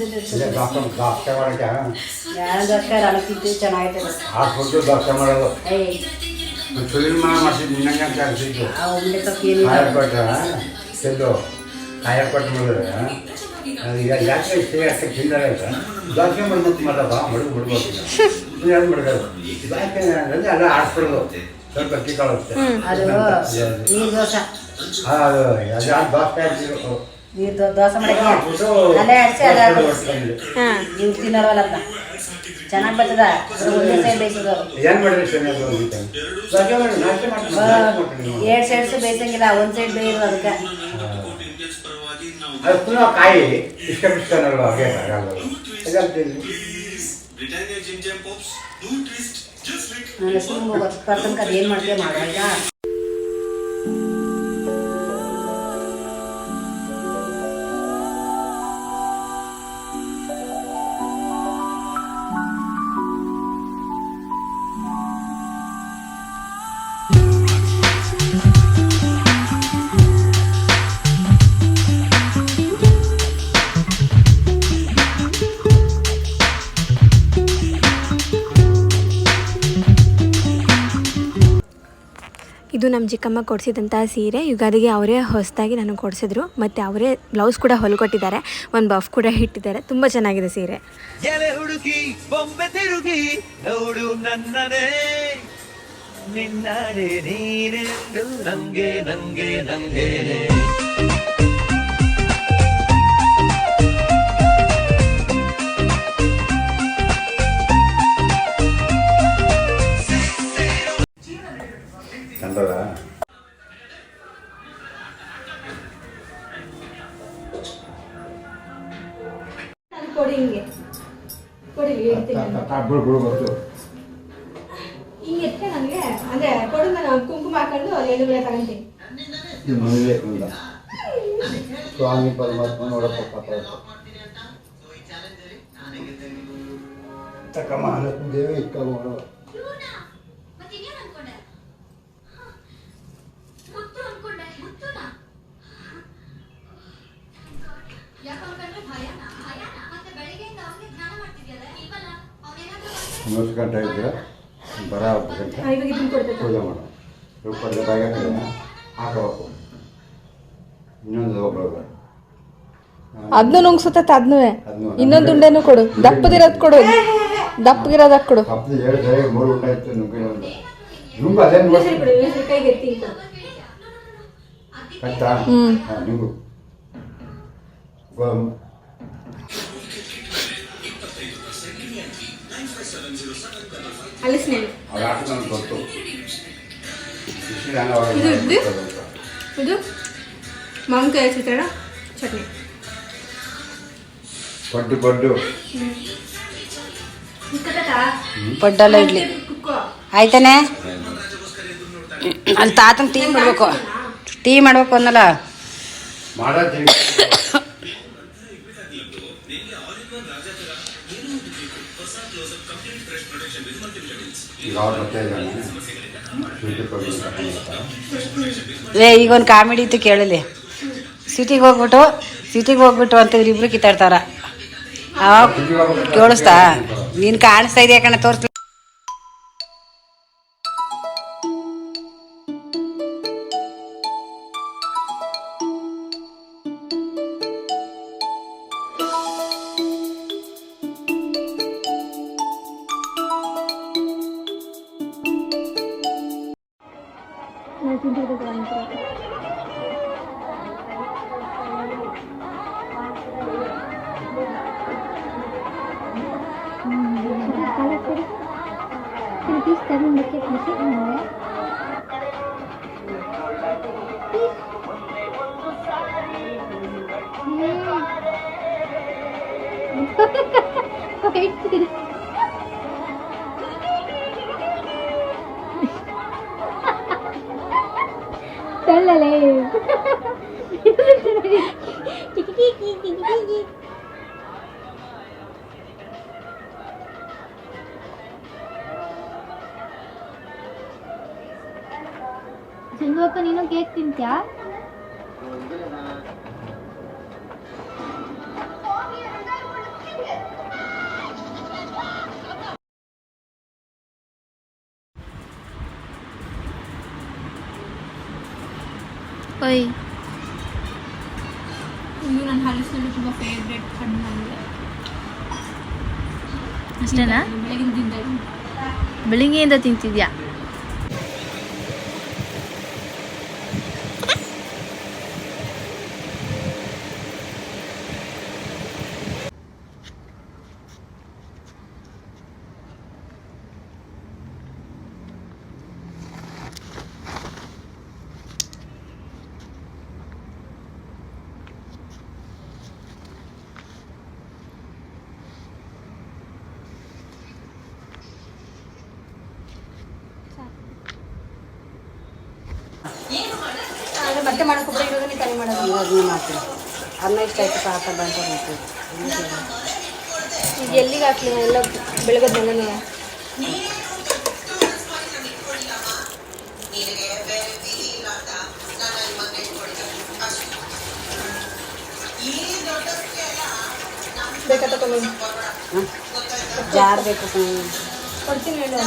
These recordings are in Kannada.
ದೋಸೆ ಮಾಡಕ್ಕೆ ಯಾವ ದೋಸೆ ಅಲಕ್ಕಿದ್ದು ಚೆನ್ನಾಗೈತೆ ಹಾಕ್ಬಿಟ್ಟು ದೋಸೆ ಮಾಡೋದು ಸುಲಿಮ ಮಾಡ್ತಿದ್ದು ನಿನ್ನಂಗೆ ಅಂತ ಅನಿಸಿದ್ದು ಕಾಯಪಟ್ಟ ಚೆಲ್ಲು ಕಾಯಪಟ್ಟು ಮಾಡಿದ್ರೆ ಈಗ ಯಾಕೆ ಇಷ್ಟೇ ಅಷ್ಟೇ ತಿಂದರೆ ದೋಸೆ ಮಾಡ್ಬೇಕು ಮಾಡಪ್ಪ ಮಡುಗು ಬಿಡ್ಬೋದು ಯಾರು ಮಡ್ಗೋದು ದೋಸೆ ಅಂದರೆ ಎಲ್ಲ ಆಡ್ಸ್ಬಿಡೋದು ಸ್ವಲ್ಪ ತಿಕ್ಕೊಳ್ಳುತ್ತೆ ಅದು ನೀರು ದೋಸೆ ಅದು ದೋಸೆ ಹಾಕ್ತಿರೋ ನೀರು ದೋಸೆ ಮಾಡಕ್ಕೆ ಅಲ್ಲೇ ಅಡಿಸಿ ಅಲ್ಲೇ ನೀವು ತಿನ್ನೋರಲ್ಲ ಚೆನ್ನಾಗಿ ಬರ್ತದ ಒಂದೇ ಸೈಡ್ ಬೇಯಿಸೋದು ಏನು ಮಾಡಿದ್ರೆ ಚೆನ್ನಾಗಿ ಎರಡು ಸೈಡ್ಸು ಬೇಯಿಸಂಗಿಲ್ಲ ಒಂದು ಸೈಡ್ ಬೇಯಿರೋದು ಅದಕ್ಕೆ ಅದು ಪುನಃ ಕಾಯಿ ಇಷ್ಟಪಡಿಸ್ತಾನಲ್ವ ಹಾಗೆ ಆಗಲ್ಲ ನನ್ನ ಹೆಸರು ಬರ್ತನಕ ಅದೇನು ಮಾಡ್ತೀವಿ ಮಾಡೋ ಈಗ ಇದು ನಮ್ಮ ಚಿಕ್ಕಮ್ಮ ಕೊಡಿಸಿದಂಥ ಸೀರೆ ಯುಗಾದಿಗೆ ಅವರೇ ಹೊಸದಾಗಿ ನನಗೆ ಕೊಡಿಸಿದ್ರು ಮತ್ತು ಅವರೇ ಬ್ಲೌಸ್ ಕೂಡ ಹೊಲ್ಕೊಟ್ಟಿದ್ದಾರೆ ಒಂದು ಬಫ್ ಕೂಡ ಇಟ್ಟಿದ್ದಾರೆ ತುಂಬ ಚೆನ್ನಾಗಿದೆ ಸೀರೆ ಎಲೆ ಹುಡುಗಿ ಬೊಂಬೆ ತಿರುಗಿ ನೋಡು ನನ್ನನೇ ನಿನ್ನಡೆ ನೀನೆಂದು ನಂಗೆ ನಂಗೆ ನಂಗೇನೆ ಕಂಡದ ಕೊಡಿ ಹಿಂಗೆ ಕೊಡಿ ಗೊತ್ತು ಹಿಂಗೆ ಎತ್ತೆ ನನಗೆ ಅಂದ್ರೆ ಕೊಡು ನಾನು ಕುಂಕುಮ ಹಾಕೊಂಡು ಎಣ್ಣೆ ತಗೊಂತೀನಿ ಮದುವೆ ಸ್ವಾಮಿ ಪರಮಾತ್ಮ ನೋಡಪ್ಪ ಪಾಪ ತಕ್ಕಮ್ಮ ದೇವಿ ಇಕ್ಕ ನೋಡು ಒಂಬತ್ತು ಗಂಟೆ ಇದ್ರೆ ಬರ 10 ಗಂಟೆ ಪೂಜೆ ಮಾಡು ರೂಪಾಯಿ ಬಾಯಿಗೆ ಹಾಕಬೇಕು ಇನ್ನೊಂದು ಒಬ್ಬರು ಅದನ್ನು ನುಂಗ್ಸುತ್ತೆ ಅದನ್ನೂ ಇನ್ನೊಂದು ಉಂಡೆನೂ ಕೊಡು ದಪ್ಪದಿರೋದು ಕೊಡು ದಪ್ಪಗಿರೋದಕ್ಕೆ ಕೊಡು ಕಪ್ಪು 3 ಉಂಡೆ ಇತ್ತು ನುಂಗು ಅದೇ ಕಟ್ಟ ನುಂಗು ಅವ್ರ ಆಟ ನನಗೆ ಗೊತ್ತು ಇದು ಮಾವಿನಕಾಯಿ ಚಿತ್ರಾನ್ನ ಚಟ್ನಿ ಪಡ್ಡು ಪಡ್ಡು ಪಡ್ಡಲ್ಲ ಇಡ್ಲಿ ಆಯ್ತಾನೆ ಅಲ್ಲಿ ತಾತನ ಟೀ ಮಾಡ್ಬೇಕು ಅನ್ನಲ್ಲ ಮಾಡೋದು ಈಗ ಅವ್ರು ಬರ್ತಾ ಇದ್ದಾನೆ ಈಗ ಒಂದು ಕಾಮಿಡಿ ಇತ್ತು ಕೇಳಲಿ ಸಿಟಿಗೆ ಹೋಗ್ಬಿಟ್ಟು ಅಂತ ಇಬ್ರು ಕಿತ್ತಾಡ್ತಾರ ಕೇಳಿಸ್ತಾ ನೀನು ಕಾಣಿಸ್ತಾ ಇದೆಯಾ ಕಣ ತೋರಿಸ್ಲಿ ಚಂದ್ರಪ್ಪ ನೀನು ಕೇಕ್ ತಿಂತ್ಯಾ? ಓಯ್ ಇದು ನನ್ನ ಹಲಸಿನಲ್ಲಿ ತುಂಬ ಫೇವ್ರೆಟ್ ಹಣ್ಣು ನನಗೆ. ಅಷ್ಟೇನಾ? ಬೆಳಗಿನ ತಿಂದ ಬೆಳಿಗ್ಗೆಯಿಂದ ತಿಂತಿದ್ಯಾ? ಮತ್ತೆ ಮಾಡ್ಕೊಬಿಟ್ಟು ಇರೋದು ನೀವು ಕೈ ಮಾಡೋದು ಅದನ್ನ ಮಾಡ್ತೀನಿ. ಅನ್ನ ಇಷ್ಟ ಆಯ್ತು ಸಾಕ ಬಂತ ಮಾಡ್ತೀವಿ. ಈಗ ಎಲ್ಲಿಗೆ ಹಾಕ್ಲಿ ಎಲ್ಲ ಬೆಳಗದ್ನೆಲ್ಲ ಬೇಕಾ ತಗೊಂಡು ಜಾರ್ ಬೇಕು ಕೊಡ್ತೀನಿ ಹೇಳು.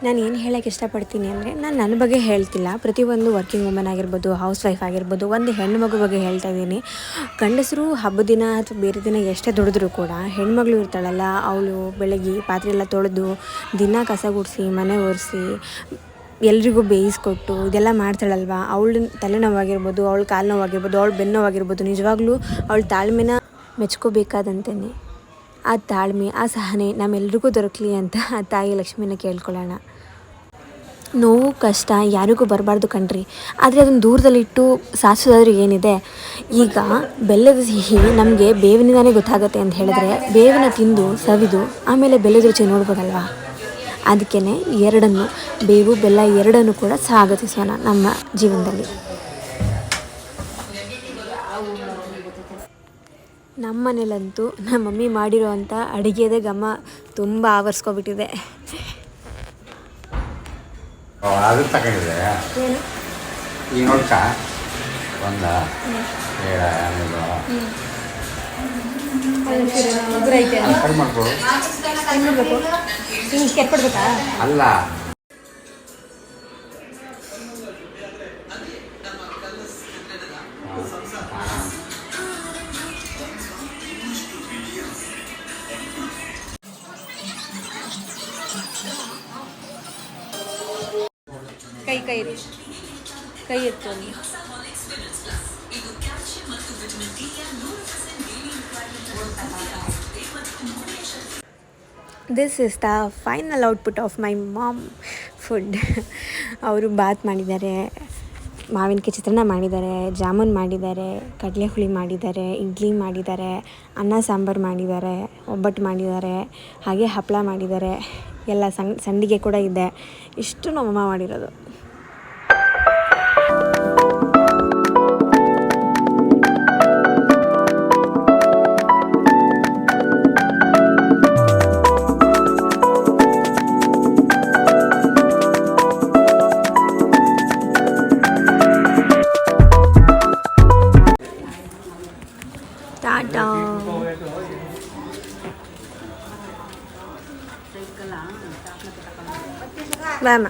ನಾನು ಏನು ಹೇಳೋಕ್ಕೆ ಇಷ್ಟಪಡ್ತೀನಿ ಅಂದರೆ ನಾನು ನನ್ನ ಬಗ್ಗೆ ಹೇಳ್ತಿಲ್ಲ. ಪ್ರತಿಯೊಂದು ವರ್ಕಿಂಗ್ ವುಮೆನ್ ಆಗಿರ್ಬೋದು, ಹೌಸ್ ವೈಫ್ ಆಗಿರ್ಬೋದು, ಒಂದು ಹೆಣ್ಣು ಮಗು ಬಗ್ಗೆ ಹೇಳ್ತಾ ಇದ್ದೀನಿ. ಗಂಡಸರು ಹಬ್ಬದ ದಿನ ಅಥವಾ ಬೇರೆ ದಿನ ಎಷ್ಟೇ ದುಡಿದ್ರೂ ಕೂಡ ಹೆಣ್ಮಗಳು ಇರ್ತಾಳಲ್ಲ, ಅವಳು ಬೆಳಗ್ಗೆ ಪಾತ್ರೆ ಎಲ್ಲ ತೊಳೆದು ದಿನ ಕಸ ಗುಡಿಸಿ ಮನೆ ಒರೆಸಿ ಎಲ್ರಿಗೂ ಬೇಯಿಸ್ಕೊಟ್ಟು ಇದೆಲ್ಲ ಮಾಡ್ತಾಳಲ್ವ, ಅವಳ ತಲೆನೋವಾಗಿರ್ಬೋದು, ಅವಳ ಕಾಲು ನೋವಾಗಿರ್ಬೋದು, ಅವಳ ಬೆನ್ನು ನೋವಾಗಿರ್ಬೋದು, ನಿಜವಾಗ್ಲೂ ಅವಳ ತಾಳ್ಮೆನ ಮೆಚ್ಕೋಬೇಕಾದಂತೇನೆ. ಆ ತಾಳ್ಮೆ, ಆ ಸಹನೆ ನಮ್ಮೆಲ್ರಿಗೂ ದೊರಕಲಿ ಅಂತ ಆ ತಾಯಿ ಲಕ್ಷ್ಮಿನ ಕೇಳ್ಕೊಳ್ಳೋಣ. ನೋವು ಕಷ್ಟ ಯಾರಿಗೂ ಬರಬಾರ್ದು ಕಣ್ರಿ, ಆದರೆ ಅದನ್ನು ದೂರದಲ್ಲಿಟ್ಟು ಸಾಧಿಸೋದಾದ್ರೂ ಏನಿದೆ. ಈಗ ಬೆಲ್ಲದ ಸಿಹಿ ನಮಗೆ ಬೇವಿನಿಂದಾನೇ ಗೊತ್ತಾಗುತ್ತೆ ಅಂತ ಹೇಳಿದ್ರೆ, ಬೇವಿನ ತಿಂದು ಸವಿದು ಆಮೇಲೆ ಬೆಲ್ಲದ ರುಚಿ ನೋಡ್ಬೋದಲ್ವಾ. ಅದಕ್ಕೇ ಎರಡನ್ನು, ಬೇವು ಬೆಲ್ಲ ಎರಡನ್ನು ಕೂಡ ಸ್ವಾಗತಿಸೋಣ ನಮ್ಮ ಜೀವನದಲ್ಲಿ. ನಮ್ಮ ಮನೇಲಂತೂ ನಮ್ಮ ಮಮ್ಮಿ ಮಾಡಿರೋ ಅಂಥ ಅಡುಗೆದೇ ಘಮ ತುಂಬ ಆವರಿಸ್ಕೊಬಿಟ್ಟಿದೆ. ಅದು ತಗೊಂಡಿದೆ ಏನು ಈಗ ನೋಡ್ಕ ಒಂದ ಕಡಿಮೆ ಮಾಡ್ಕೊಡು. ಹಿಂಗೆ ಕೆಟ್ಬಿಡ್ಬೇಕಾ? ಅಲ್ಲ ಕೈ ಎತ್ತು. This is the final output of my mom food. ಅವರು ಬಾತ್ ಮಾಡಿದ್ದಾರೆ, ಮಾವಿನಕಾಯಿ ಚಿತ್ರಾನ್ನ ಮಾಡಿದ್ದಾರೆ, ಜಾಮೂನ್ ಮಾಡಿದ್ದಾರೆ, ಕಡಲೆ ಹುಳಿ ಮಾಡಿದ್ದಾರೆ, ಇಡ್ಲಿ ಮಾಡಿದ್ದಾರೆ, ಅನ್ನ ಸಾಂಬಾರು ಮಾಡಿದ್ದಾರೆ, ಒಬ್ಬಟ್ಟು ಮಾಡಿದ್ದಾರೆ, ಹಾಗೆ ಹಪ್ಪಳ ಮಾಡಿದ್ದಾರೆ, ಎಲ್ಲ ಸಂಡಿಗೆ ಕೂಡ ಇದೆ. ಇಷ್ಟು ನಮ್ಮಮ್ಮ ಮಾಡಿರೋದು. ಟಾಟಾ. ಬಾಮ